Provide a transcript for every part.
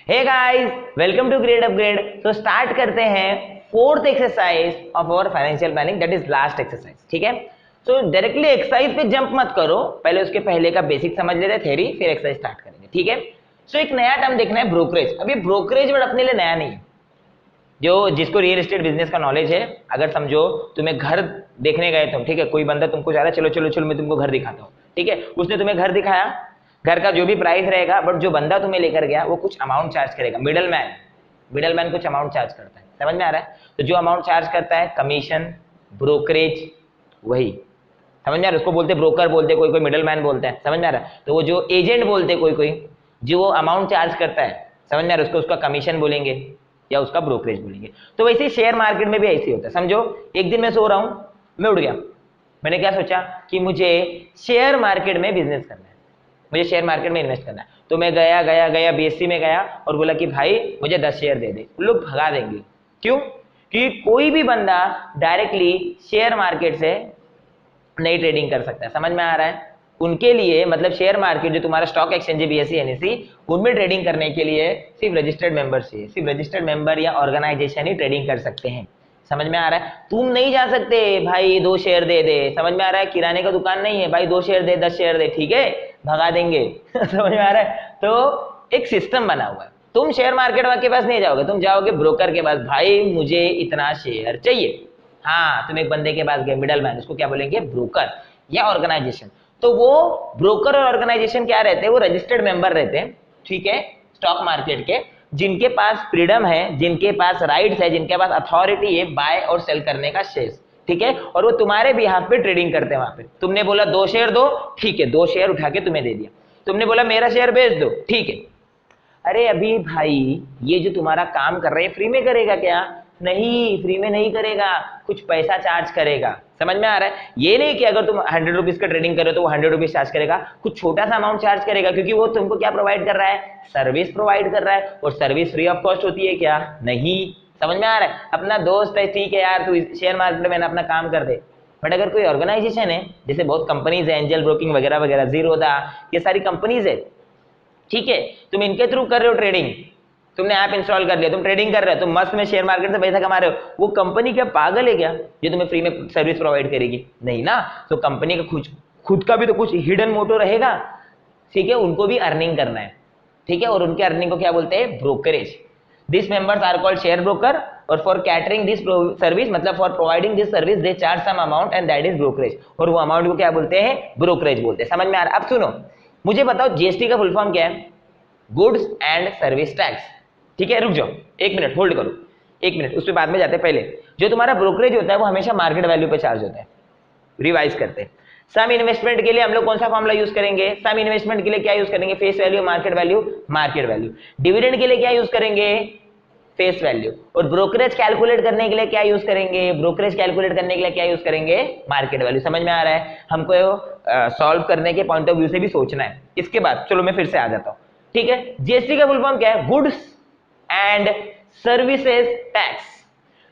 Hey guys, welcome to grade upgrade. तो start करते हैं fourth exercise of our financial planning, that is last exercise. ठीक है, तो डायरेक्टली एक्सरसाइज पे जंप मत करो, पहले उसके पहले का बेसिक समझ लेते हैं, थ्योरी, फिर एक्सरसाइज स्टार्ट करेंगे। ठीक है, सो एक नया टर्म देखना है, ब्रोकरेज। अब ये ब्रोकरेज वर्ड अपने लिए नया नहीं है। जो जिसको रियल एस्टेट बिजनेस का नॉलेज है, अगर समझो तुम्हें घर देखने गए तुम, ठीक है, कोई बंदा तुमको जा रहा है, चलो चलो चलो मैं तुमको घर दिखाता हूँ, ठीक है, उसने तुम्हें घर दिखाया, घर का जो भी प्राइस रहेगा, बट जो बंदा तुम्हें लेकर गया वो कुछ अमाउंट चार्ज करेगा। मिडल मैन कुछ अमाउंट चार्ज करता है, समझ में आ रहा है? तो जो अमाउंट चार्ज करता है, कमीशन, ब्रोकरेज, वही समझ में आ रहा है? उसको बोलते ब्रोकर बोलते, कोई कोई मिडल मैन बोलते हैं, समझ में आ रहा है? तो वो जो एजेंट बोलते कोई कोई, जो वो अमाउंट चार्ज करता है, समझ में आ रहा है? उसको उसका कमीशन बोलेंगे या उसका ब्रोकरेज बोलेंगे। तो वैसे ही शेयर मार्केट में भी ऐसे ही होता है। समझो एक दिन मैं सो रहा हूं, मैं उठ गया, मैंने क्या सोचा कि मुझे शेयर मार्केट में बिजनेस करना है, मुझे शेयर मार्केट में इन्वेस्ट करना है। तो मैं गया गया गया बीएससी में गया और बोला कि भाई मुझे 10 शेयर दे दे। लोग भगा देंगे, क्यों? कि कोई भी बंदा डायरेक्टली शेयर मार्केट से नहीं ट्रेडिंग कर सकता है, समझ में आ रहा है? उनके लिए मतलब शेयर मार्केट जो तुम्हारा स्टॉक एक्सचेंज है, बीएससी एनएससी, उनमें ट्रेडिंग करने के लिए सिर्फ रजिस्टर्ड मेंबर चाहिए, सिर्फ रजिस्टर्ड मेंबर या ऑर्गेनाइजेशन ही ट्रेडिंग कर सकते हैं। समझ में आ रहा है? तुम नहीं जा सकते भाई 2 शेयर दे दे, समझ में आ रहा है? किराने का दुकान नहीं है भाई, 2 शेयर दे, 10 शेयर दे, ठीक है, भगा देंगे। समझ में आ रहा है? तो एक सिस्टम बना हुआ है, तुम शेयर मार्केट के पास नहीं जाओगे, तुम जाओगे ब्रोकर के पास, भाई मुझे इतना शेयर चाहिए। हाँ, तुम एक बंदे के पास गए, मिडल मैन, उसको क्या बोलेंगे? ब्रोकर या ऑर्गेनाइजेशन। तो वो ब्रोकर और ऑर्गेनाइजेशन क्या रहते हैं? वो रजिस्टर्ड मेंबर रहते हैं, ठीक है, स्टॉक मार्केट के, जिनके पास फ्रीडम है, जिनके पास राइट्स है, जिनके पास अथॉरिटी है बाय और सेल करने का शेयर, ठीक है, और वो तुम्हारे बिहाफ पे ट्रेडिंग करते हैं। वहां पे तुमने बोला 2 शेयर दो, ठीक है, 2 शेयर उठा के तुम्हें दे दिया। तुमने बोला मेरा शेयर बेच दो, ठीक है। अरे अभी भाई ये जो तुम्हारा काम कर रहे हैं फ्री में करेगा क्या? नहीं, फ्री में नहीं करेगा, कुछ पैसा चार्ज करेगा। समझ में आ रहा है? ये नहीं कि अगर तुम 100 रुपीज का ट्रेडिंग करो तो वो 100 रुपीज चार्ज करेगा, कुछ छोटा सा अमाउंट चार्ज करेगा, क्योंकि वो तुमको क्या प्रोवाइड कर रहा है? सर्विस प्रोवाइड कर रहा है। और सर्विस फ्री ऑफ कॉस्ट होती है क्या? नहीं। समझ में आ रहा है? अपना दोस्त है, ठीक है यार, तू शेयर मार्केट में अपना काम कर दे। बट अगर कोई ऑर्गेनाइजेशन है, जैसे बहुत कंपनीज है, एंजल ब्रोकिंग वगैरह वगैरह, जीरोधा, ये सारी कंपनीज है, ठीक है, तुम इनके थ्रू कर रहे हो ट्रेडिंग, तुमने ऐप इंस्टॉल कर लिया, तुम ट्रेडिंग कर रहे हो, तुम मस्त में शेयर मार्केट से पैसा कमा रहे हो, वो कंपनी क्या पागल है क्या जो तुम्हें फ्री में सर्विस प्रोवाइड करेगी? नहीं ना। तो कंपनी का खुद का भी तो कुछ हिडन मोटो रहेगा, ठीक है, उनको भी अर्निंग करना है, ठीक है, और उनके अर्निंग को क्या बोलते हैं? Brokerage. This members are called share broker, और फॉर कैटरिंग दिस सर्विस, मतलब for providing this service, they charge some amount and that is brokerage, और वो अमाउंट को क्या बोलते हैं? ब्रोकरेज बोलते हैं। समझ में आ रहा है? अब सुनो, मुझे बताओ जीएसटी का फुल फॉर्म क्या है? Goods and service tax. ठीक है, रुक जाओ, 1 मिनट होल्ड करो, 1 मिनट, उस पर बाद में जाते हैं। पहले जो तुम्हारा ब्रोकरेज होता है वो हमेशा मार्केट वैल्यू पे चार्ज होता है। रिवाइज करते हैं, सम इन्वेस्टमेंट के लिए हम लोग कौन सा फॉर्मूला यूज करेंगे? सम इन्वेस्टमेंट के लिए क्या यूज करेंगे? Face value, market value, market value. Dividend के लिए क्या यूज करेंगे? Face value. और ब्रोकरेज कैलकुलेट करने के लिए क्या यूज करेंगे? ब्रोकरेज कैलकुलेट करने के लिए क्या यूज करेंगे? Market value. समझ में आ रहा है? हमको सॉल्व करने के पॉइंट ऑफ व्यू से भी सोचना है। इसके बाद चलो मैं फिर से आ जाता हूं, ठीक है। जीएसटी का फुल फॉर्म क्या है? Goods and services tax.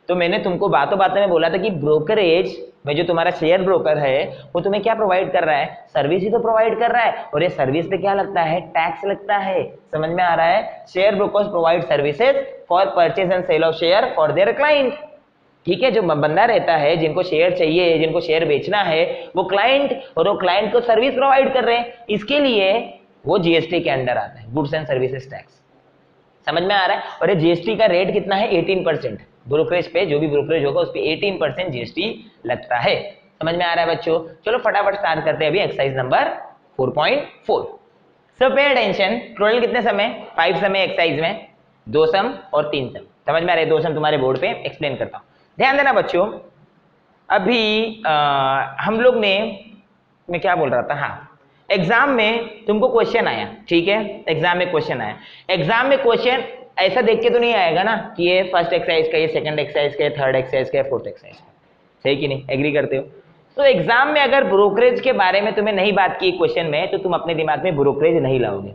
तो मैंने तुमको बातों बातों में बोला था कि ब्रोकरेज में जो तुम्हारा शेयर ब्रोकर है वो तुम्हें क्या प्रोवाइड कर रहा है? सर्विस ही तो प्रोवाइड कर रहा है, और ये सर्विस पे क्या लगता है? टैक्स लगता है। समझ में आ रहा है? Share brokers provide services for purchase and sale of share for their client, ठीक है। जो बंदा रहता है, जिनको शेयर चाहिए, जिनको शेयर बेचना है, वो क्लाइंट, और वो क्लाइंट को सर्विस प्रोवाइड कर रहे हैं, इसके लिए वो जीएसटी के अंडर आता है, गुड्स एंड सर्विसेज टैक्स। समझ में आ रहा है? और ये जीएसटी का रेट कितना है? 18%। ब्रोकरेज पे जो भी ब्रोकरेज होगा उस पे 18% जीएसटी लगता है। समझ में आ रहा है बच्चों? चलो फटाफट स्टार्ट करते हैं अभी एक्सरसाइज नंबर 4.4। सो पे अटेंशन, टोटल कितने समय? 5 समय एक्सरसाइज में, 2 सम और 3 सम। समझ में आ रहा है? 2 सम तुम्हारे बोर्ड पे एक्सप्लेन करता हूं, ध्यान देना बच्चों। अभी हम लोग ने, मैं क्या बोल रहा था, हाँ, एग्जाम में तुमको क्वेश्चन आया, ठीक है, एग्जाम में क्वेश्चन आया। एग्जाम में क्वेश्चन ऐसा देख के तो नहीं आएगा ना कि ये फर्स्ट एक्सरसाइज का, ये सेकंड एक्सरसाइज का, थर्ड एक्सरसाइज का, फोर्थ एक्सरसाइज का, सही कि नहीं? एग्री करते हो? तो एग्जाम में अगर ब्रोकरेज के बारे में तुम्हें नहीं बात की क्वेश्चन में, तो तुम अपने दिमाग में ब्रोकरेज नहीं लाओगे।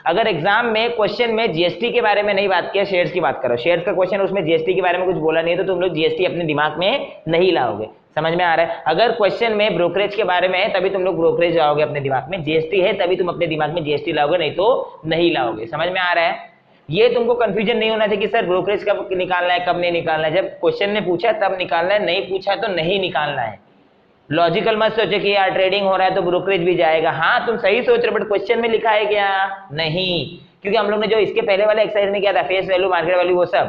अगर एग्जाम में क्वेश्चन में जीएसटी के बारे में नहीं बात किया, शेयर्स की बात करो, शेयर्स का क्वेश्चन, उसमें जीएसटी के बारे में कुछ बोला नहीं, तो तुम लोग जीएसटी अपने दिमाग में नहीं लाओगे। समझ में आ रहा है? अगर क्वेश्चन में ब्रोकरेज के बारे में है तभी तुम लोग ब्रोकरेज लाओगे अपने दिमाग में, जीएसटी है तभी तुम अपने दिमाग में जीएसटी लाओगे, नहीं तो नहीं लाओगे। समझ में आ रहा है? ये तुमको कंफ्यूजन नहीं होना चाहिए कि सर ब्रोकरेज कब निकालना है कब नहीं निकालना है। जब क्वेश्चन ने पूछा तब निकालना है, नहीं पूछा तो नहीं निकालना है। लॉजिकल मत सोचो कि यार ट्रेडिंग हो रहा है तो ब्रोकरेज भी जाएगा। हाँ तुम सही सोच रहे हो, बट क्वेश्चन में लिखा है क्या? नहीं, क्योंकि हम लोग ने जो इसके पहले वाले एक्सरसाइज में किया था फेस वैल्यू मार्केट वैल्यू वो सब,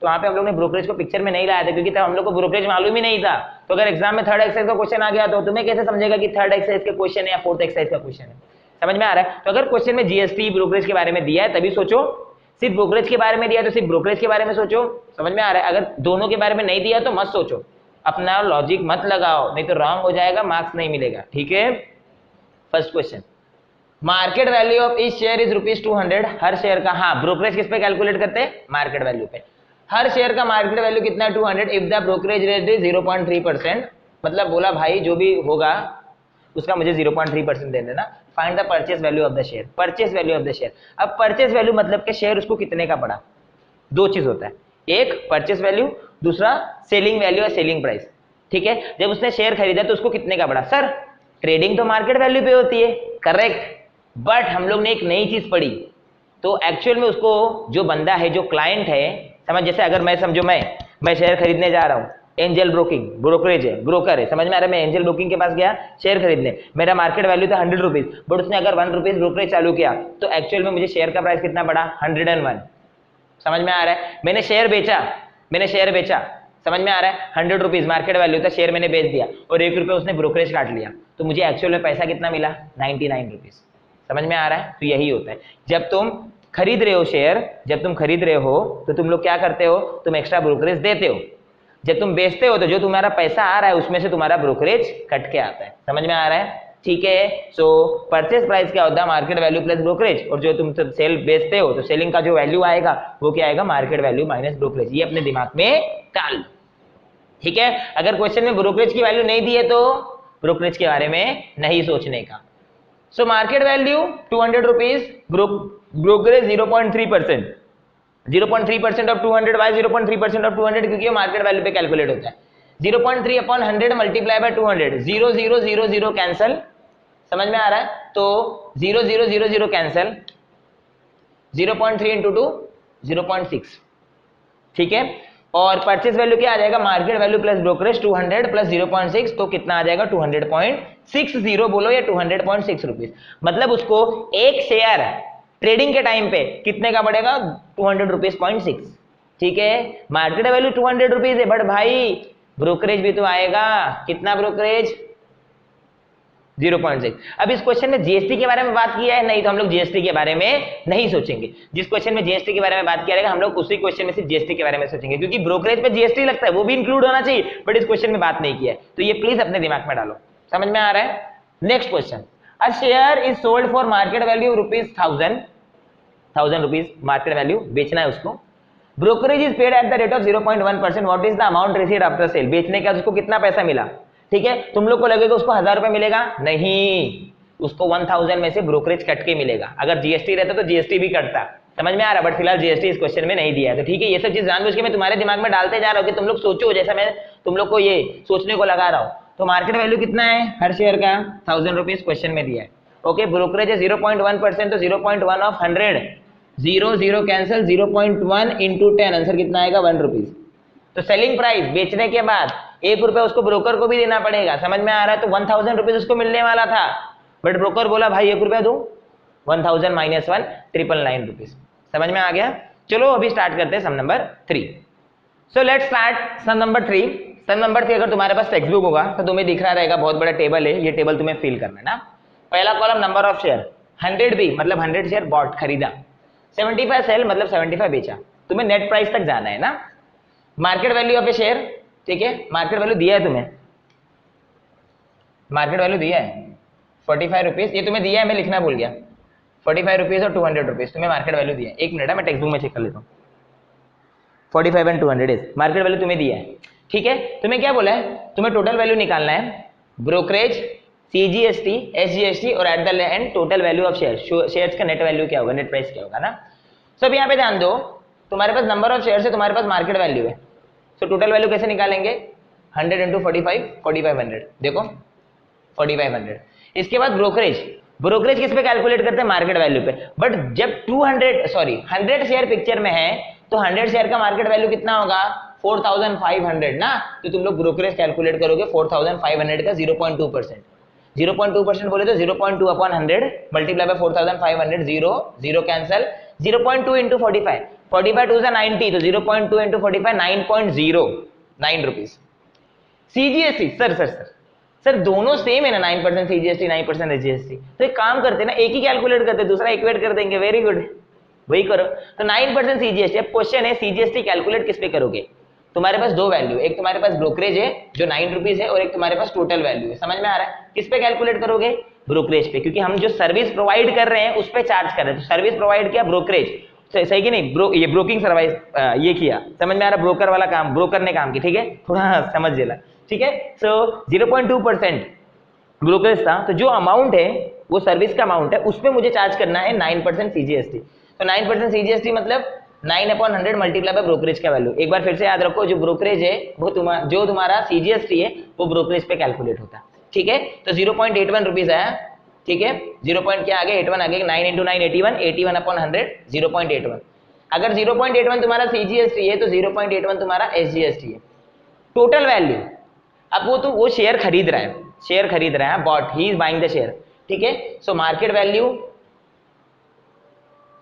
तो वहाँ पे हम लोग ने ब्रोकरेज को पिक्चर में नहीं लाया था, क्योंकि तब हम लोग को ब्रोकरेज मालूम ही नहीं था। तो अगर एग्जाम में थर्ड एक्सरसाइज का क्वेश्चन आ गया तो तुम्हें कैसे समझेगा कि थर्ड एक्सरसाइज का क्वेश्चन है या फोर्थ एक्सरसाइज का क्वेश्चन है? समझ में आ रहा है? तो अगर क्वेश्चन में जीएसटी ब्रोकरेज के बारे में दिया है तभी सोचो, सिर्फ ब्रोकरेज के बारे में दिया है तो सिर्फ ब्रोकरेज के बारे में सोचो। समझ में आ रहा है? अगर दोनों के बारे में नहीं दिया तो मत सोचो, अपना लॉजिक मत लगाओ, नहीं तो रॉन्ग हो जाएगा, मार्क्स नहीं मिलेगा। ठीक है, first question, market value of each share is ₹200। Her share का, हाँ ब्रोकरेज किस पे कैलकुलेट करते हैं? मार्केट वैल्यू पे। हर शेयर का मार्केट वैल्यू कितना है? 200 if the brokerage rate is 0.3%। मतलब बोला भाई जो भी होगा उसका मुझे 0.3% दे देना। Find the purchase value of the share. Purchase value of the share, अब परचेस वैल्यू मतलब के शेयर उसको कितने का पड़ा। दो चीज होता है, एक परचेस वैल्यू, दूसरा सेलिंग वैल्यू या सेलिंग प्राइस। ठीक है, जब उसने शेयर खरीदा तो उसको कितने का पड़ा? सर ट्रेडिंग तो मार्केट वैल्यू पे होती है, करेक्ट, बट हम लोग ने एक नई चीज पढ़ी, तो एक्चुअल में उसको जो बंदा है, जो क्लाइंट है, समझ, जैसे अगर मैं समझो मैं शेयर खरीदने जा रहा हूँ, एंजल ब्रोकिंग, ब्रोकरेज है, ब्रोकर है, समझ में आ रहा है? मैं एंजल ब्रोकिंग के पास गया शेयर खरीदने, मेरा मार्केट वैल्यू था 100 रुपीज, बट उसने अगर 1 रुपीज ब्रोकरेज चालू किया तो एक्चुअल में मुझे शेयर का प्राइस कितना पड़ा? 101। समझ में आ रहा है? मैंने शेयर बेचा, समझ में आ रहा है? 100 रुपीज मार्केट वैल्यू था, शेयर मैंने बेच दिया और 1 रुपये उसने ब्रोकरेज काट लिया, तो मुझे एक्चुअल में पैसा कितना मिला? 99 रुपीज। समझ में आ रहा है? तो यही होता है, जब तुम खरीद रहे हो शेयर, जब तुम खरीद रहे हो तो तुम लोग क्या करते हो? तुम एक्स्ट्रा ब्रोकरेज देते हो। जब तुम बेचते हो तो जो तुम्हारा पैसा आ रहा है उसमें से तुम्हारा ब्रोकरेज कट के आता है। समझ में आ रहा है? ठीक है, सो परचेस प्राइस क्या होता है? मार्केट वैल्यू प्लस ब्रोकरेज, और जो तुम सेल बेचते हो तो सेलिंग का जो वैल्यू आएगा वो क्या आएगा? Market value minus brokerage. ये अपने दिमाग में डाल लो। ठीक है, अगर क्वेश्चन में ब्रोकरेज की वैल्यू नहीं दी है तो ब्रोकरेज के बारे में नहीं सोचने का। So market value 200 rupees, brokerage 0.3%। 0.3% of 200 by 0.3% of 200, क्योंकि ये मार्केट वैल्यू पे कैलकुलेट होता है। 0.3 अपॉन 100 मल्टीप्लाई बाय 200, 0 0 0 0 कैंसल। समझ में आ रहा है? तो 0 0 0 0 कैंसल, 0.3 इंटू 2 0.6। ठीक है, और परचेस वैल्यू क्या आ जाएगा? Market value plus brokerage 200 plus 0.6, तो कितना आ जाएगा? 200.60 बोलो या 200.6 रुपीज। मतलब उसको एक शेयर ट्रेडिंग के टाइम पे कितने का पड़ेगा? 200 रुपीज 0.6। ठीक है, मार्केट वैल्यू 200 रुपीज है, बट भाई ब्रोकरेज भी तो आएगा, कितना ब्रोकरेज? 0.6। अब इस क्वेश्चन में जीएसटी के बारे में बात किया है नहीं, तो हम लोग जीएसटी के बारे में नहीं सोचेंगे। जिस क्वेश्चन में जीएसटी के बारे में बात किया रहेगा हम लोग उसी क्वेश्चन में सिर्फ जीएसटी के बारे में सोचेंगे, क्योंकि ब्रोकरेज पे जीएसटी लगता है, वो भी इंक्लूड होना चाहिए, बट इस क्वेश्चन में बात नहीं किया है, तो ये प्लीज अपने दिमाग में डालो। समझ में आ रहा है? Next question, a share is sold for market value ₹1000 rupees market value, बेचना है उसको। Brokerage is paid at the rate of 0.1%, what is the amount received after sale. बेचने का उसको कितना पैसा मिला? ठीक है, तुम लोग को लगेगा उसको 1000 रुपए मिलेगा, नहीं, उसको 1000 में से ब्रोकरेज कट के मिलेगा। अगर जीएसटी रहता तो जीएसटी भी कटता। समझ में आ रहा? बट फिलहाल जीएसटी इस क्वेश्चन में नहीं दिया है, तो ठीक है, ये सब चीज जानबूझ के मैं तुम्हारे दिमाग में डालते जा रहा हूँ कि तुम लोग सोचो, जैसा मैं तुम लोग को ये सोचने को लगा रहा हूँ। तो मार्केट वैल्यू कितना है हर शेयर का? 1000 रुपीज क्वेश्चन में दिया है। ओके, ब्रोकरेज है 0.1%, तो 0.1 ऑफ 100, 0 0 कैंसिल, 0.1 इंटू 10, आंसर कितना आएगा? 1 रुपीज। तो सेलिंग प्राइस बेचने के बाद 1 रुपया उसको ब्रोकर को भी देना पड़ेगा। समझ में आ रहा है? तो 1000 रुपीज उसको मिलने वाला था, बट ब्रोकर बोला भाई 1 रुपया दो, 1000 माइनस 1 999 रुपीज। समझ में आ गया? चलो अभी स्टार्ट करते हैं sum number 3। So let's start sum number 3। Sum number 3 अगर तुम्हारे पास टेक्स्ट बुक होगा तो तुम्हें दिख रहा रहेगा, बहुत बड़ा टेबल है, ये टेबल तुम्हें फिल करना है ना। पहला कॉलम नंबर ऑफ शेयर, 100 बी मतलब 100 शेयर बॉट खरीदा, 75 सेल मतलब 75 बेचा। तुम्हें नेट प्राइस तक जाना है ना। Market value of A share, ठीक है, मार्केट वैल्यू दिया है तुम्हें, मार्केट वैल्यू दिया है 45 रुपीज, ये तुम्हें दिया है, मैं लिखना भूल गया, 45 रुपीज और 200 रुपीज तुम्हें मार्केट वैल्यू दिया है। एक मिनट है, मैं टेक्स्ट बुक में चेक कर लेता हूँ। 45 एंड 200 इज मार्केट वैल्यू तुम्हें दिया है। ठीक है, तुम्हें क्या बोला है? तुम्हें टोटल वैल्यू निकालना है, ब्रोकरेज, सीजीएसटी, एसजीएसटी और at the end total value of share. Shares का नेट वैल्यू क्या होगा, नेट प्राइस क्या होगा ना। सब यहाँ पे ध्यान दो, तुम्हारे पास नंबर ऑफ शेयर है, तुम्हारे पास मार्केट वैल्यू है, तो टोटल वैल्यू कैसे निकालेंगे? 100 इंटू 45, 4500, देखो 4500। इसके बाद ब्रोकरेज, ब्रोकरेज किस पे कैलकुलेट करते हैं? मार्केट वैल्यू पे। बट जब 100 शेयर पिक्चर में है तो 100 शेयर का मार्केट वैल्यू कितना होगा? 4500 ना। तो तुम लोग ब्रोकरेज कैलकुलेट करोगे 4500 का 0.2%। 0.2% बोले तो 0.2 upon 100 multiply by 4500, 0 cancel, 0.2 into 45, 45 to 90, तो 0.2 इंटू 45 9.09 रुपीज। सीजीएसटी सर दोनों सेम है ना, 9% सीजीएसटी 9% एसजीएसटी। तो एक काम करते हैं ना, एक ही कैलकुलेट करते, दूसरा इक्वेट कर देंगे। वेरी गुड, वही करो। तो 9% सीजीएसटी। अब क्वेश्चन है सीजीएसटी कैलकुलेट किस पे करोगे? तुम्हारे पास दो वैल्यू, एक तुम्हारे पास ब्रोकरेज है जो 9 रुपीज है और एक तुम्हारे पास टोटल वैल्यू है। समझ में आ रहा है? किस पे कैलकुलेट करोगे? ब्रोकरेज पे, क्योंकि हम जो सर्विस प्रोवाइड कर रहे हैं उस पे चार्ज कर रहे हैं। तो सर्विस प्रोवाइड किया ब्रोकरेज, सही कि नहीं? ये ब्रोकिंग सर्विस ये किया। समझ में आ रहा? ब्रोकर वाला काम ब्रोकर ने काम की, ठीक है? थोड़ा समझ लेना, ठीक है? सो 0.2% ब्रोकरेज था, तो जो अमाउंट है वो सर्विस का अमाउंट है, उस पर मुझे चार्ज करना है 9% सीजीएसटी। तो 9% सीजीएसटी मतलब 9/100 मल्टीप्लाई बाय ब्रोकरेज का वैल्यू। एक बार फिर से याद रखो, जो ब्रोकरेज है वो जो तुम्हारा सीजीएसटी है वो ब्रोकरेज पे कैलकुलेट होता है, ठीक है? तो 0.81 रुपीज आया, ठीक है? 0. क्या आ गया? 81 आ गया। 9 इंटू 9 81, 81 अपॉन 100 0.81। अगर 0.81 तुम्हारा सीजीएसटी है तो 0.81 तुम्हारा एसजीएसटी है। टोटल वैल्यू, अब वो शेयर खरीद रहा है, bought, he is buying the share, ठीक है? So market value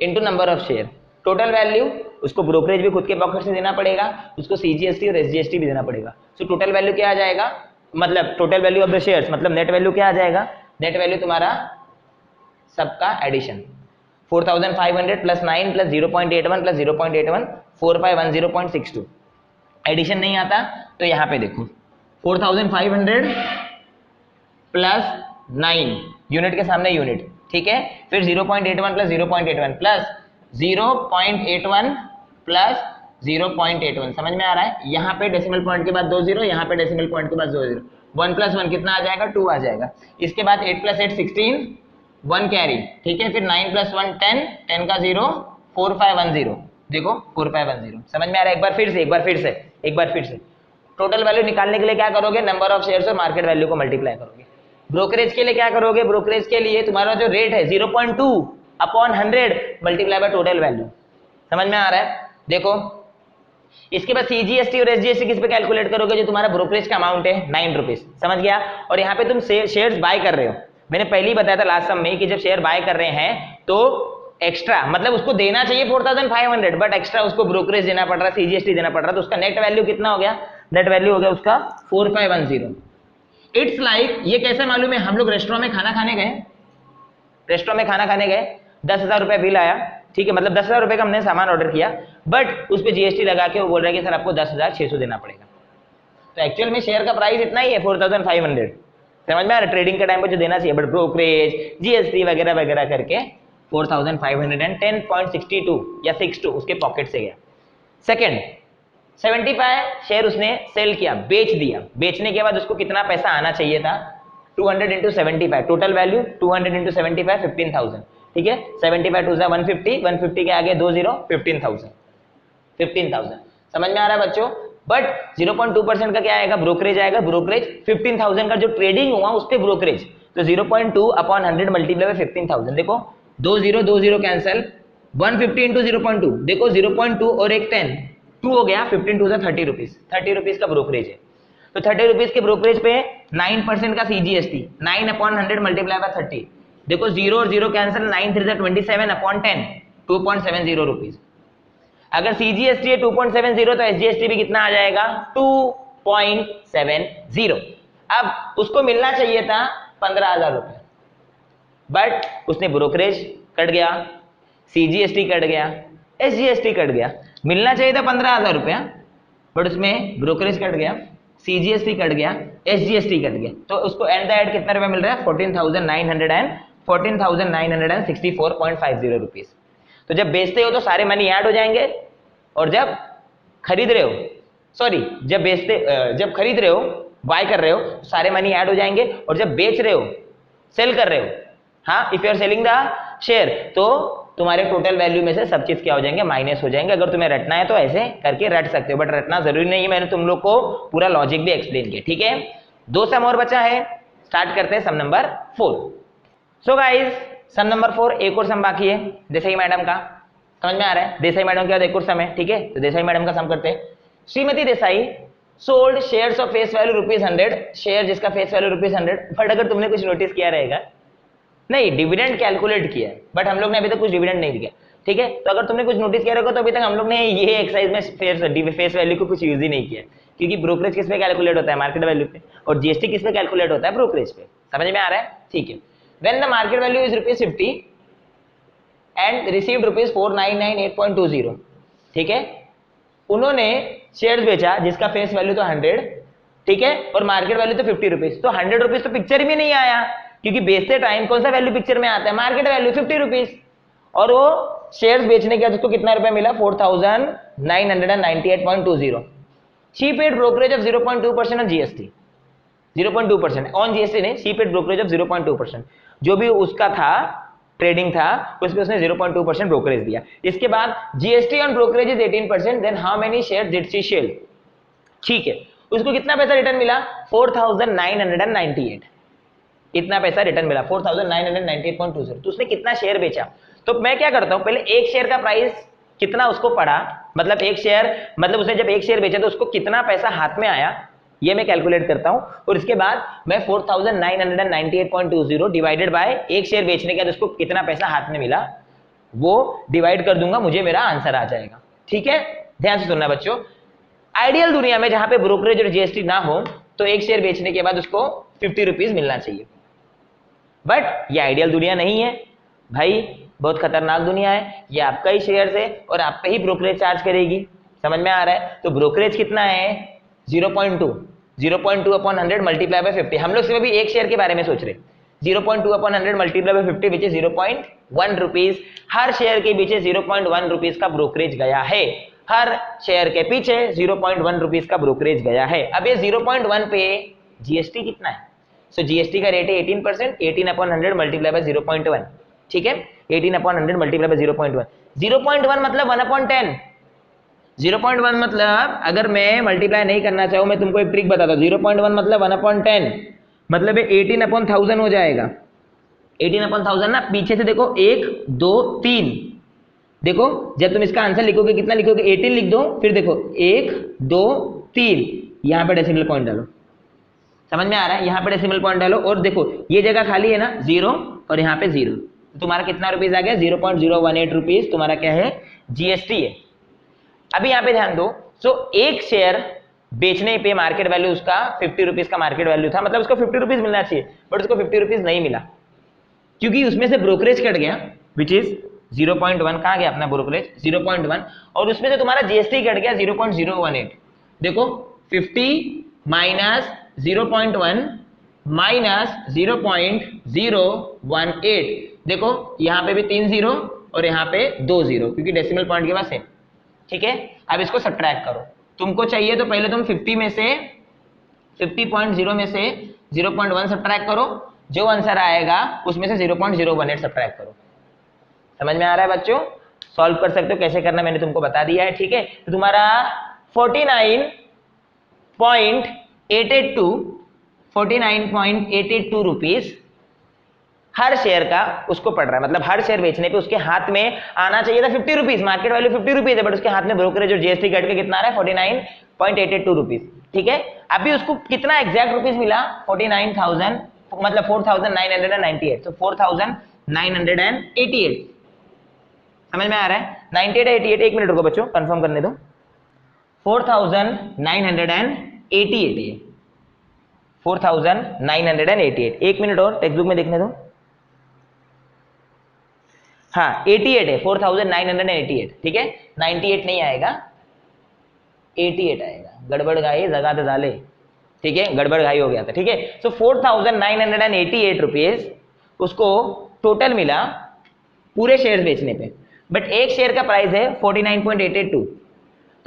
into number of share, total value, उसको ब्रोकरेज भी खुद के पॉकेट से देना पड़ेगा, उसको सीजीएसटी और एसजीएसटी भी देना पड़ेगा। सो टोटल वैल्यू क्या आ जाएगा? मतलब total value of the shares, मतलब नेट वैल्यू क्या आ जाएगा? नेट वैल्यू तुम्हारा सबका addition 4500 plus 9 plus 0.81 plus 0.81 4510.62। Addition नहीं आता तो यहाँ पे देखो 4500 प्लस 9 यूनिट के सामने यूनिट, ठीक है? फिर 0.81 प्लस 0.81 प्लस 0.81 प्लस 0.81। समझ में आ रहा है? यहाँ पे डेसिमल पॉइंट के बाद 2 0, यहाँ पे डेसिमल पॉइंट के बाद 2 0। 1 प्लस 1 कितना आ जाएगा? 2 आ जाएगा। इसके बाद 8 प्लस 8 16, 1 कैरी, ठीक है? फिर 9 प्लस 1 10, 10 का 0 4510, देखो 4510। समझ में आ रहा है? एक बार फिर से टोटल वैल्यू निकालने के लिए क्या करोगे? नंबर ऑफ शेयर्स और मार्केट वैल्यू को मल्टीप्लाई करोगे। ब्रोकरेज के लिए क्या करोगे? ब्रोकरेज के लिए तुम्हारा जो रेट है 0.2 upon 100 multiply by total value. समझ में आ रहा है? देखो इसके बाद सीजीएसटी और एसजीएसटी किस पे कैलकुलेट करोगे? जो तुम्हारा ब्रोकरेज का अमाउंट है 9 रुपीज, समझ गया? और यहाँ पे तुम शेयर्स बाय कर रहे हो। मैंने पहले ही बताया था लास्ट सम में कि जब शेयर बाय कर रहे हैं तो एक्स्ट्रा, मतलब उसको देना चाहिए 4500, बट एक्स्ट्रा उसको ब्रोकरेज देना पड़ रहा है, सीजीएसटी देना पड़ रहा है। तो उसका नेट वैल्यू कितना हो गया? नेट वैल्यू हो गया उसका 4510। इट्स लाइक, ये कैसे मालूम है? हम लोग रेस्टोरेंट में खाना खाने गए, 10,000 रुपए बिल आया, ठीक है? मतलब 10,000 रुपए का हमने सामान ऑर्डर किया, बट उस पर जीएसटी लगा के वो बोल रहा है कि सर आपको 10,600 देना पड़ेगा। तो एक्चुअल में शेयर का प्राइस इतना ही है 4500। समझ में आ रहा है? ट्रेडिंग के टाइम पे जो देना चाहिए, बट ब्रोकरेज जीएसटी वगैरह वगैरह करके 4510.62 या 62 उसके पॉकेट से गया। सेकंड, 75 शेयर उसने सेल किया, बेच दिया। बेचने के बाद उसको कितना पैसा आना चाहिए था? 200 इंटू 75, टोटल वैल्यू 200 इंटू 75 15,000, ठीक है? 75 टू 150, 150 के आगे 2 0, 15,000। समझ में आ रहा है बच्चों? बट 0.2% का क्या आएगा? ब्रोकरेज आएगा। ब्रोकरेज 15,000 का जो ट्रेडिंग हुआ उस पे ब्रोकरेज, तो 0.2 अपॉन 100 मल्टीप्लाई बाय 15,000। देखो 2 0 कैंसल, 150 इंटू 0.2, देखो 0.2 और एक 10, 2 हो गया, 15 टू 30 रुपीज, 30 रुपीज का ब्रोकरेज है। तो 30 रुपीज के ब्रोकरेज पे 9% का सीजीएसटी, 9 अपॉन 100 मल्टीप्लाई बाय 30, देखो 0 और 0 कैंसिल, 9 3 27 अपॉन 10, 2.70 रुपीज। अगर सीजीएसटी है 2.70 तो एसजीएसटी भी कितना आ जाएगा? 2.70। अब उसको मिलना चाहिए था 15,000 रुपए, बट उसने ब्रोकरेज कट गया, सीजीएसटी कट गया, एसजीएसटी कट गया। मिलना चाहिए था 15,000 रुपया, बट उसमें ब्रोकरेज कट गया, सीजीएसटी कट गया, एसजीएसटी कट गया। तो उसको एट द एंड कितना रुपया मिल रहा है? 14,964.50 रुपीज। तो जब बेचते हो तो सारे मनी ऐड हो जाएंगे, और जब खरीद रहे हो, सॉरी जब खरीद रहे हो, बाय कर रहे हो, सारे मनी ऐड हो जाएंगे, और जब बेच रहे हो, सेल कर रहे हो, हाँ, if you are selling the share, तो तुम्हारे टोटल वैल्यू में से सब चीज क्या हो जाएंगे? माइनस हो जाएंगे। अगर तुम्हें रटना है तो ऐसे करके रट सकते हो, बट रटना जरूरी नहीं है। मैंने तुम लोग को पूरा लॉजिक भी एक्सप्लेन किया, ठीक है? 2 सम और बचा है, स्टार्ट करते हैं सम नंबर 4। सो गाइज सम नंबर 4 एक और सम बाकी है देसाई मैडम का, समझ में आ रहा है? देसाई मैडम के बाद एक और सम है, ठीक है? तो देसाई मैडम का सम करते हैं। Shrimati Desai sold shares of face value ₹100, share जिसका फेस वैल्यू ₹100। बट अगर तुमने कुछ नोटिस किया रहेगा, नहीं डिविडेंड कैलकुलेट किया है बट हम लोग ने अभी तक कुछ डिविडेंड नहीं दिया, ठीक है? तो अगर तुमने कुछ नोटिस किया रहेगा तो अभी तक हम लोग ने ये एक्सरसाइज में फेस वैल्यू को कुछ यूज ही नहीं किया, क्योंकि ब्रोकरेज किस पे कैलकुलेट होता है? मार्केट वैल्यू पे, और जीएसटी किस पे कैलकुलेट होता है? Brokerage pay. समझ में आ रहा है? ठीक है। When the market value is ₹50 and received ₹4,998.20, ठीक है? उन्होंने शेयर्स बेचा जिसका फेस वैल्यू तो 100, ठीक है, और मार्केट वैल्यू तो ₹50, तो ₹100 तो पिक्चर में नहीं आया, क्योंकि बेचते टाइम कौन सा वैल्यू पिक्चर में आता है? Market value ₹50। और वो शेयर्स बेचने के बाद उसको कितना रुपए मिला? 4,998.20। She paid brokerage of 0.2% on GST, 0.2% on GST नहीं, शी पेड ब्रोकरेज ऑफ 0.2%, जो भी उसका था ट्रेडिंग था उस पे उसने 0.2% ब्रोकरेज दिया। इसके बाद GST on brokerage is 18%, then how many share did she sell, ठीक है? उसको कितना पैसा रिटर्न मिला? 4,998, इतना पैसा रिटर्न मिला 4,998.20। तो उसने कितना शेयर बेचा? तो मैं क्या करता हूं, पहले एक शेयर का प्राइस कितना उसको पड़ा, मतलब एक शेयर, मतलब उसने जब एक शेयर बेचा तो उसको कितना पैसा हाथ में आया, ये मैं कैलकुलेट करता हूं। और इसके बाद मैं 4,998.20 डिवाइडेड बाय एक शेयर बेचने के बाद उसको कितना पैसा हाथ में मिला वो डिवाइड कर दूंगा, मुझे मेरा आंसर आ जाएगा, ठीक है? ध्यान से सुनना बच्चों, आइडियल दुनिया में जहां पे ब्रोकरेज और जीएसटी ना हो तो एक शेयर बेचने के बाद उसको ₹50 मिलना चाहिए, बट ये आइडियल दुनिया नहीं है भाई, बहुत खतरनाक दुनिया है। ये आपका ही शेयर है और आप पे ही ब्रोकरेज चार्ज करेगी, समझ में आ रहा है? तो ब्रोकरेज कितना है? 0.2 अपॉन 100 मल्टीप्लाई बाय 50। हम लोग सिर्फ अभी एक शेयर के बारे में सोच रहे, 0.2 upon 100 multiply bye 50 which is 0.1 rupees. Her share के पीछे 0.1 रुपीज का ब्रोकरेज गया है, हर शेयर के पीछे 0.1 रुपीज का ब्रोकरेज गया है। अब ये 0.1 पे जीएसटी कितना है? सो जीएसटी का रेट है 18%, 18 अपॉन 100 मल्टीप्लाई बाय 0.1, ठीक है? 18 अपॉन 100 मल्टीप्लाई बाय 0.1, 0.1 मतलब 1/10। 0.1 मतलब अगर मैं मल्टीप्लाई नहीं करना चाहूं, मैं तुमको एक ट्रिक बताता हूं, 0.1 मतलब 1/10, मतलब 18 अपॉन 1000 हो जाएगा। 18 अपॉन 1000 ना, पीछे से देखो 1 2 3, देखो जब तुम इसका आंसर लिखोगे कितना लिखोगे? 18 लिख दो, फिर देखो 1 2 3, यहां पे डेसिमल पॉइंट डालो, समझ में आ रहा है? यहां पे डेसिमल पॉइंट डालो और देखो ये जगह खाली है ना 0 और यहाँ पे 0, तो तुम्हारा कितना रुपीज आ गया? 0.018 रुपीज तुम्हारा क्या है? जीएसटी है। अभी यहाँ पे ध्यान दो, सो एक शेयर बेचने पे मार्केट वैल्यू उसका ₹50 का मार्केट वैल्यू था, मतलब उसको ₹50 मिलना चाहिए, बट उसको ₹50 नहीं मिला क्योंकि उसमें से ब्रोकरेज कट गया विच इज 0.1। कहाँ गया अपना ब्रोकरेज? 0.1, और उसमें से तुम्हारा जीएसटी कट गया 0.018। देखो 50 माइनस 0.1 माइनस 0.018, देखो यहाँ पे भी 3 0 और यहाँ पे 2 0, क्योंकि डेसिमल पॉइंट के बाद सेम, ठीक है? अब इसको सब्ट्रैक्ट करो, तुमको चाहिए तो पहले तुम 50 में से 50.0 में से 0.1 सब्ट्रैक्ट करो, जो आंसर आएगा उसमें से 0.018 सब्ट्रैक्ट करो। समझ में आ रहा है बच्चों? सॉल्व कर सकते हो, कैसे करना मैंने तुमको बता दिया है, ठीक है? तो तुम्हारा 49.882 रुपीज हर शेयर का उसको पड़ रहा है, मतलब हर शेयर बेचने पे उसके हाथ में आना चाहिए था ₹50, मार्केट वैल्यू ₹50 है, बट उसके हाथ में ब्रोकरेज और जीएसटी कट के कितना आ रहा है? 49.882 रुपीज, ठीक है? अभी उसको कितना एग्जैक्ट रुपीज मिला? 49,000, मतलब 4,998, तो 4,988। समझ में आ रहा है? 98 88, एक मिनट रुको बच्चों, कंफर्म करने दो। 4,988 है, 4,988, एक मिनट और टेक्स्ट बुक में देखने दो। हाँ 88 है, 4,988, ठीक है? 98 नहीं आएगा, 88 आएगा, गड़बड़ घाई जगह पे डाले, ठीक है? गड़बड़ घाई हो गया था, ठीक है? सो 4,988 रुपीज उसको टोटल मिला पूरे शेयर बेचने पे, बट एक शेयर का प्राइस है 49.882,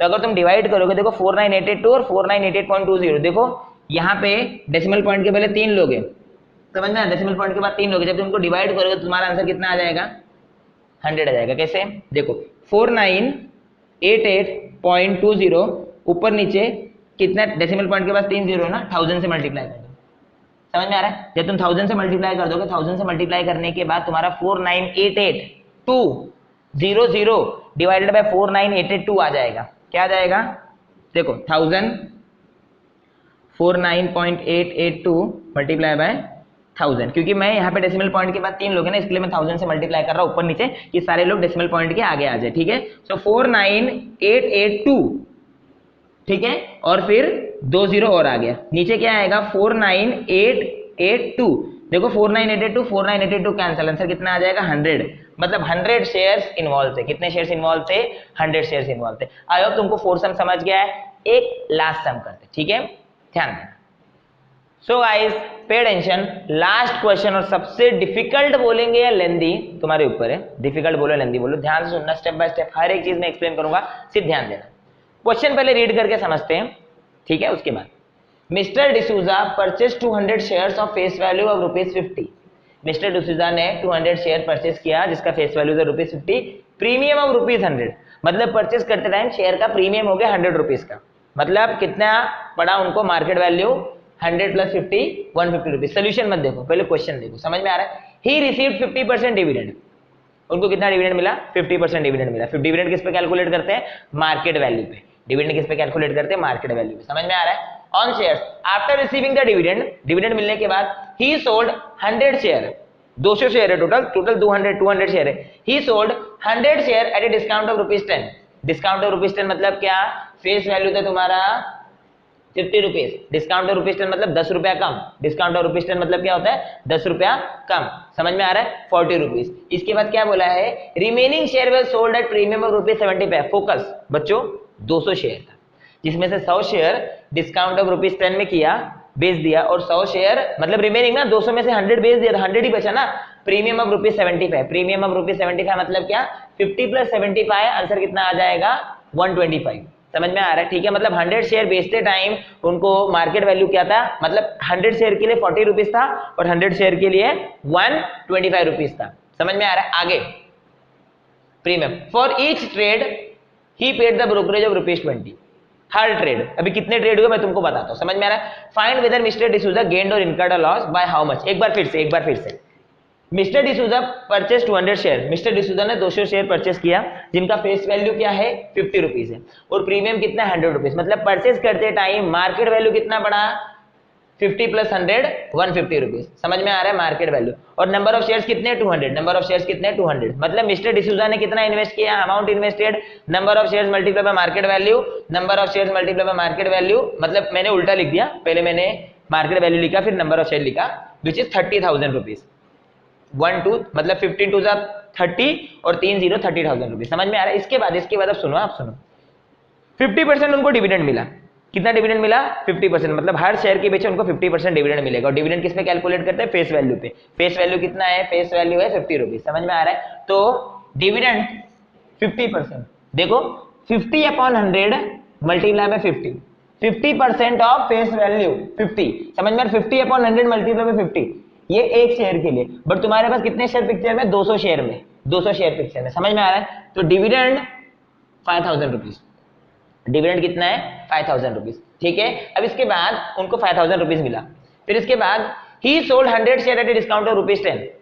तो अगर तुम डिवाइड करोगे, देखो 4982 और 4988.20, देखो यहाँ पे डेसिमल पॉइंट के पहले 3 लोग हैं, समझ में? डेसिमल पॉइंट के बाद 3 लोग हैं, जब तुमको डिवाइड करोगे तो तुम्हारा आंसर कितना आ जाएगा? 100 आ जाएगा। कैसे? देखो 4988.20 ऊपर नीचे कितना, डेसिमल पॉइंट के पास 3 0 ना, 1000 से मल्टीप्लाई कर दो, समझ में आ रहा है? जब तुम 1000 से मल्टीप्लाई कर दोगे, 1000 से मल्टीप्लाई करने के बाद तुम्हारा 4988200 डिवाइडेड बाय 49882 आ जाएगा। क्या आ जाएगा? देखो 1000 49.882 मल्टीप्लाई बाय 1000, क्योंकि मैं यहाँ पे डेसिमल पॉइंट के बाद 3 लोग हैं ना, इसलिए मैं 1000 से मल्टीप्लाई कर रहा हूँ ऊपर नीचे कि सारे लोग डेसिमल पॉइंट के आगे आ जाए। ठीक है, सो 49882, ठीक है, और फिर 2 0 और आ गया। नीचे क्या आएगा? 49882। देखो 49882 कैंसिल, आंसर कितना आ जाएगा? 100। मतलब 100 शेयर्स इन्वॉल्व थे। कितने शेयर्स इन्वॉल्व थे? 100 शेयर्स इन्वॉल्व थे। आई होप तुमको 4 सम समझ गया है। एक लास्ट सम करते, ठीक है, ध्यान देना। So guys pay attention, last question, और सबसे डिफिकल्ट बोलेंगे या लेंदी तुम्हारे ऊपर है, डिफिकल्ट बोलो लेंदी बोलो, ध्यान से सुनना, स्टेप बाय स्टेप हर एक चीज में एक्सप्लेन करूंगा, सिर्फ ध्यान देना। क्वेश्चन पहले रीड करके समझते हैं, ठीक है, उसके बाद mister D'Souza purchase 200 shares of face value of ₹50। Mister D'Souza ने 200 शेयर परचेज किया जिसका फेस वैल्यू है ₹50, प्रीमियम ऑफ ₹100। मतलब परचेज करते टाइम शेयर का प्रीमियम हो गया 100 रुपीज का। मतलब कितना पड़ा उनको मार्केट वैल्यू? 100 + 50 150 रुपीज। सोल्यूशन मत देखो, पहले क्वेश्चन देखो, समझ में आ रहा है? He received 50% dividend. उनको कितना डिविडेंड मिला? 50% डिविडेंड मिला। फिर डिविडेंड किस पे कैलकुलेट करते हैं? मार्केट वैल्यू पे। डिविडेंड किस पे कैलकुलेट करते हैं? मार्केट वैल्यू पे। समझ में आ रहा है? On shares after receiving the dividend, dividend मिलने के बाद ही सोल्ड 100 शेयर, 200 शेयर है टोटल 200 शेयर है। ही sold 100 share eight a discount of ₹10। Discount of ₹10 मतलब क्या? फेस वैल्यू था तुम्हारा 50 रुपीज, डिस्काउंट ऑफ ₹10 मतलब 10 रुपया कम। डिस्काउंट ऑफ ₹10 मतलब क्या होता है? 10 रुपया कम। समझ में आ रहा है? 40 रुपीज। इसके बाद क्या बोला है? Remaining share were sold at premium of ₹75। Focus बच्चों, 200 शेयर था जिसमें से 100 शेयर डिस्काउंट ऑफ ₹10 में किया, बेच दिया, और 100 शेयर मतलब रिमेनिंग ना 200 में से 100 बेच दिया, 100 ही बचा ना। प्रीमियम ऑफ ₹75, प्रीमियम ऑफ ₹75 मतलब क्या? 50 + 75, आंसर कितना आ जाएगा? 125। समझ में आ रहा है? ठीक है, मतलब 100 शेयर बेचते टाइम उनको मार्केट वैल्यू क्या था? मतलब 100 शेयर के लिए 40 रुपीज था और 100 शेयर के लिए 125 रुपीज था। समझ में आ रहा है? आगे premium for each trade he paid the brokerage of ₹20। Her trade, अभी कितने ट्रेड हुए मैं तुमको बताता हूं। समझ में आ रहा है? Find whether mister D'Souza gained और incurred a loss by how much. एक बार फिर से mister D'Souza purchase 200 share. Mister D'Souza ने 200 शेयर परचेज किया जिनका फेस वैल्यू क्या है? 50 रुपीज है, और प्रीमियम कितना? 100 रुपीज। मतलब परचेज करते टाइम मार्केट वैल्यू कितना पड़ा? 50 + 100 150 रुपीज। समझ में आ रहा है? Market value. और नंबर ऑफ शेयर्स कितने? 200। नंबर ऑफ शेयर्स कितने? 200। मतलब मिस्टर डिसूजा ने कितना इन्वेस्ट किया? Amount invested number of shares multiply by market value, number of shares multiply by market value. मतलब मैंने उल्टा लिख दिया, पहले मैंने मार्केट वैल्यू लिखा फिर नंबर ऑफ शेयर लिखा, विच इज 30,000 रुपीज। 1 2 मतलब 15 2 30 और 3 0 30,000 रुपीज। समझ में आ रहा है? इसके बाद अब सुनो, आप सुनो, 50% उनको डिविडेंड मिला। कितना डिविडेंड मिला? 50%। मतलब हर शेयर के पीछे उनको 50% डिविडेंड मिलेगा। और डिविडेंड किस पे कैलकुलेट करते हैं? फेस वैल्यू पे। फेस वैल्यू कितना है? फेस वैल्यू है 50 रुपीज। समझ में आ रहा है? तो डिविडेंड 50%, देखो 50/100 multiply by 50, 50% of face value 50। समझ में आ रहा है? 50/100 मल्टीप्लाई बाय 50, ये एक शेयर के लिए। बट तुम्हारे पास कितने शेयर पिक्चर में? 200 शेयर में, 200 शेयर पिक्चर में। समझ में आ रहा है? तो डिविडेंड 5,000 रुपीज। डिविडेंड कितना है? 5,000 रुपीज। ठीक है, अब इसके बाद उनको 5,000 रुपीज मिला। फिर इसके बाद ही sold 100 share eight a discount of ₹10।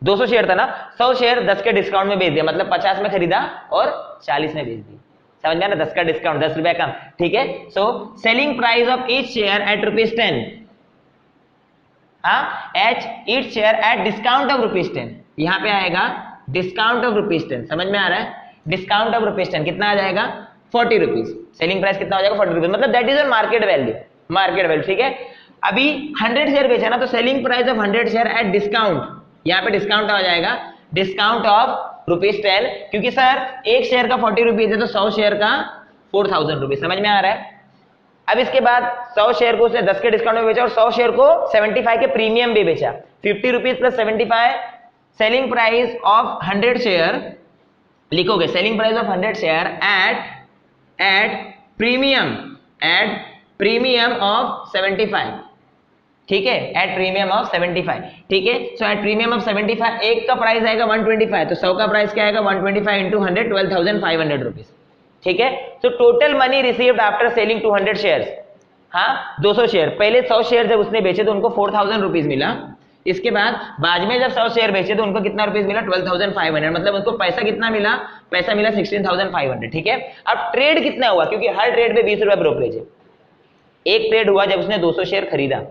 200 share था ना, 100 शेयर 10 के डिस्काउंट में बेच दिया। मतलब 50 में खरीदा और 40 में बेच दिया। समझ में आ रहा? 10 का डिस्काउंट, 10 रुपया कम। ठीक है, so selling price of each share eight ₹10, each share at discount of ₹10। यहां पे आएगा डिस्काउंट ऑफ ₹10। समझ में आ रहा है? डिस्काउंट ऑफ ₹10 कितना आ जाएगा? 40 रुपीज। सेलिंग प्राइस कितना हो जाएगा? 40 रुपीज। मतलब that is on market value, market value. ठीक है, अभी 100 शेयर बेचा ना, तो selling price of 100 share at discount, यहाँ पे डिस्काउंट आ जाएगा डिस्काउंट ऑफ ₹10, क्योंकि सर एक शेयर का 40 रुपीज है तो 100 शेयर का 4,000 रुपीज। समझ में आ रहा है? अब इसके बाद 100 शेयर को उसने 10 के डिस्काउंट में बेचा और 100 शेयर को 75 के प्रीमियम भी बेचा। 50 rupees plus 75, selling price of 100 share लिखोगे, selling price of 100 share at premium of 75। ठीक है, एट प्रीमियम ऑफ 75। ठीक है, सो एट प्रीमियम ऑफ 75 एक का प्राइस आएगा 125, तो 100 का प्राइस क्या आएगा? 125 इंटू 100 12,500 रुपीज। ठीक है, so total money received after selling 200 shares हाँ 200 शेयर, पहले 100 शेयर जब उसने बेचे तो उनको 4000 रुपीज मिला। इसके बाद में जब 100 शेयर बेचे तो उनको कितना रुपीस मिला, 12500, मतलब उनको पैसा कितना मिला, पैसा मिला 16500, ठीक है। अब ट्रेड कितना हुआ, क्योंकि हर ट्रेड पे 20 रुपए ब्रोकरेज है। एक ट्रेड हुआ जब उसने 200 शेयर खरीदा,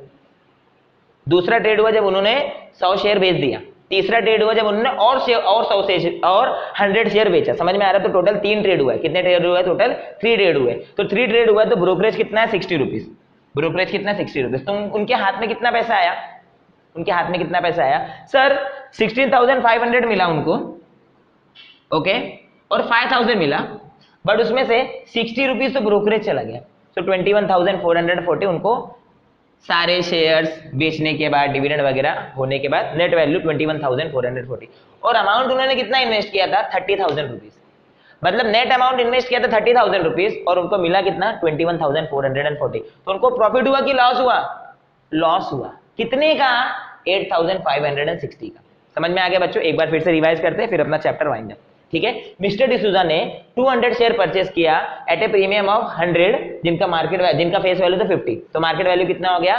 दूसरा ट्रेड हुआ जब उन्होंने 100 शेयर बेच दिया, तीसरा ट्रेड हुआ जब उन्होंने और 100 शेयर बेचा। समझ में आ रहा है? तो टोटल 3 ट्रेड हुआ है। कितने ट्रेड हुए? टोटल 3 ट्रेड हुए। तो 3 ट्रेड हुआ तो ब्रोकरेज कितना है, 60 रुपीज। ब्रोकरेज कितना, 60 रुपीज। तो उनके हाथ में कितना पैसा आया, उनके हाथ में कितना पैसा आया सर, 16,500 मिला उनको, ओके, और 5,000 मिला, बट उसमें से 60 रुपीज तो ब्रोकरेज चला गया। तो 21,440 उनको सारे शेयर्स बेचने के बाद, डिविडेंड वगैरह होने के बाद नेट वैल्यू 21,440, और अमाउंट उन्होंने कितना इन्वेस्ट किया था, 30,000 रुपीज। मतलब नेट अमाउंट इन्वेस्ट किया था 30,000 रुपीज और उनको मिला कितना, 21,440। तो उनको प्रॉफिट हुआ कि लॉस हुआ, लॉस हुआ। कितने का, 8,560 का। समझ में आ गया बच्चों? एक बार फिर से रिवाइज करते हैं, फिर अपना चैप्टर वाइंड अप, ठीक है। मिस्टर डिसूजा ने 200 शेयर परचेस किया एट ए प्रीमियम ऑफ 100, जिनका फेस वैल्यू था 50, तो मार्केट वैल्यू कितना हो गया,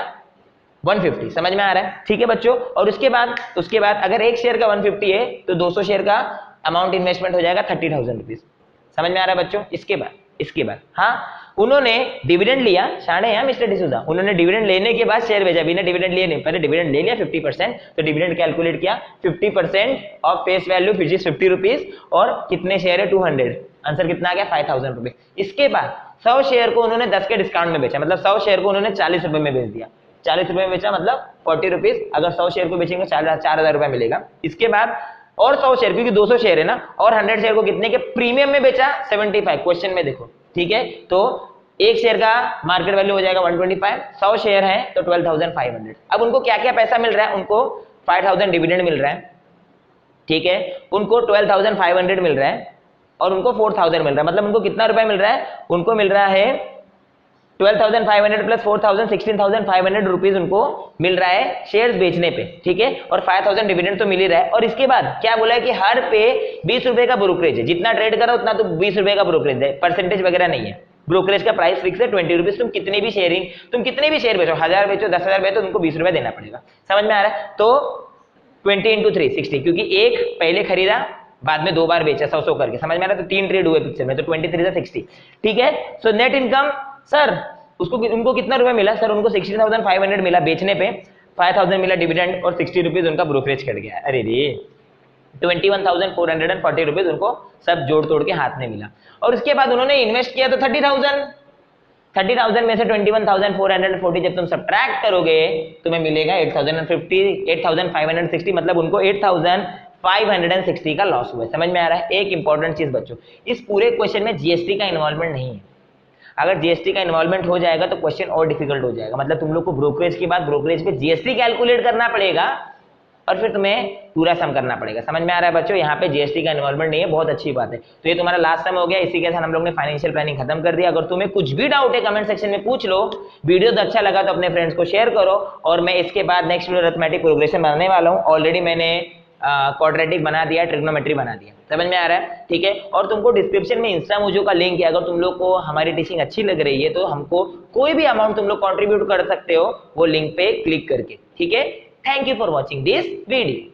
150। समझ में आ रहा है? ठीक है बच्चों। और उसके बाद अगर एक शेयर का 150 है तो 200 शेयर का अमाउंट इन्वेस्टमेंट हो जाएगा 30,000 रुपीज। समझ में आ रहा है बच्चों? इसके बाद हाँ, उन्होंने डिविडेंड लिया, शाणे हैं मिस्टर डिसूजा, उन्होंने डिविडेंड लेने के बाद शेयर भेजा, बिना डिविडेंड लिए नहीं, पहले डिविडेंड ले लिया 50%, तो डिविडेंड कैलकुलेट किया 50% of face value which is 50 rupees, और कितने शेयर है, 200, आंसर कितना आ गया, 5,000 रुपए। इसके बाद 100 शेयर को उन्होंने 10 के डिस्काउंट में बेचा, मतलब 100 शेयर को उन्होंने 40 रुपए में बेच दिया, 40 रुपए में बेचा मतलब 40 रुपीज। अगर 100 शेयर को बेचेंगे 4,000 रुपए मिलेगा। इसके बाद और 100 शेयर, क्योंकि 200 शेयर है ना, और 100 शेयर को कितने के प्रीमियम में बेचा, 75, क्वेश्चन में देखो, ठीक है। तो एक शेयर का मार्केट वैल्यू हो जाएगा 125, 100 शेयर है तो 12,500। अब उनको क्या क्या पैसा मिल रहा है, उनको 5,000 डिविडेंड मिल रहा है, ठीक है, उनको 12,500 मिल रहा है, और उनको 4,000 मिल रहा है। मतलब उनको कितना रुपए मिल रहा है, उनको मिल रहा है 12,500 प्लस 4,000, 16,500 रुपीज उनको मिल रहा है शेयर्स बेचने पे, ठीक है, और 5,000 डिविडेंड तो मिल ही रहा है। और इसके बाद क्या बोला है कि हर पे 20 रुपए का ब्रोकरेज है, जितना ट्रेड करो उतना तो 20 रुपए का ब्रोकरेज है, परसेंटेज वगैरह नहीं है। ब्रोकरेज का प्राइस फिक्स है 20 रुपीज। तुम कितने भी शेयर बेचो, 1000 बेचो, 10,000 बेचो, तुमको 20 रुपए देना पड़ेगा। समझ में आ रहा है? तो 20 into 3 60, क्योंकि एक पहले खरीदा बाद में 2 बार बेचा 100 करके। समझ में आ रहा है? तो 3 ट्रेड हुए पिक्चर में, तो 23 से 60, ठीक है। सो नेट इनकम सर, उनको कितना रुपए मिला सर, उनको 16,500 मिला बेचने पे, 5,000 मिला डिविडेंड, और 60 रुपीज उनका ब्रोकरेज कट गया। अरे रे, 21,440 रुपीज उनको सब जोड़ तोड़ के हाथ में मिला। और उसके बाद उन्होंने इन्वेस्ट किया तो 30,000 में से 21,440 जब तुम सब्ट्रैक्ट करोगे तुम्हें मिलेगा 8,560, मतलब उनको 8,560 का लॉस हुआ। समझ में आ रहा है? एक इंपॉर्टेंट चीज बच्चों, इस पूरे क्वेश्चन में जीएसटी का इन्वॉल्वमेंट नहीं है। अगर जीएसटी का इन्वॉल्वमेंट हो जाएगा तो क्वेश्चन और डिफिकल्ट हो जाएगा। मतलब तुम लोग को ब्रोकरेज के बाद ब्रोकरेज पे जीएसटी कैलकुलेट करना पड़ेगा, और फिर तुम्हें पूरा सम करना पड़ेगा। समझ में आ रहा है बच्चों? यहाँ पे जीएसटी का इन्वॉल्वमेंट नहीं है, बहुत अच्छी बात है। तो ये तुम्हारा लास्ट सम हो गया। इसी के साथ हम लोग ने फाइनेंशियल प्लानिंग खत्म कर दिया। अगर तुम्हें कुछ भी डाउट है कमेंट सेक्शन में पूछ लो। वीडियो तो अच्छा लगा तो अपने फ्रेंड्स को शेयर करो। और मैं इसके बाद नेक्स्ट वीडियो अरिथमेटिक प्रोग्रेशन बनाने वाला हूँ। ऑलरेडी मैंने क्वाड्रेटिक बना दिया, ट्रिग्नोमेट्री बना दिया। समझ में आ रहा है? ठीक है। और तुमको डिस्क्रिप्शन में इंस्टा मोजो का लिंक है। अगर तुम लोग को हमारी टीचिंग अच्छी लग रही है तो हमको कोई भी अमाउंट तुम लोग कंट्रीब्यूट कर सकते हो वो लिंक पे क्लिक करके। ठीक है। Thank you for watching this video.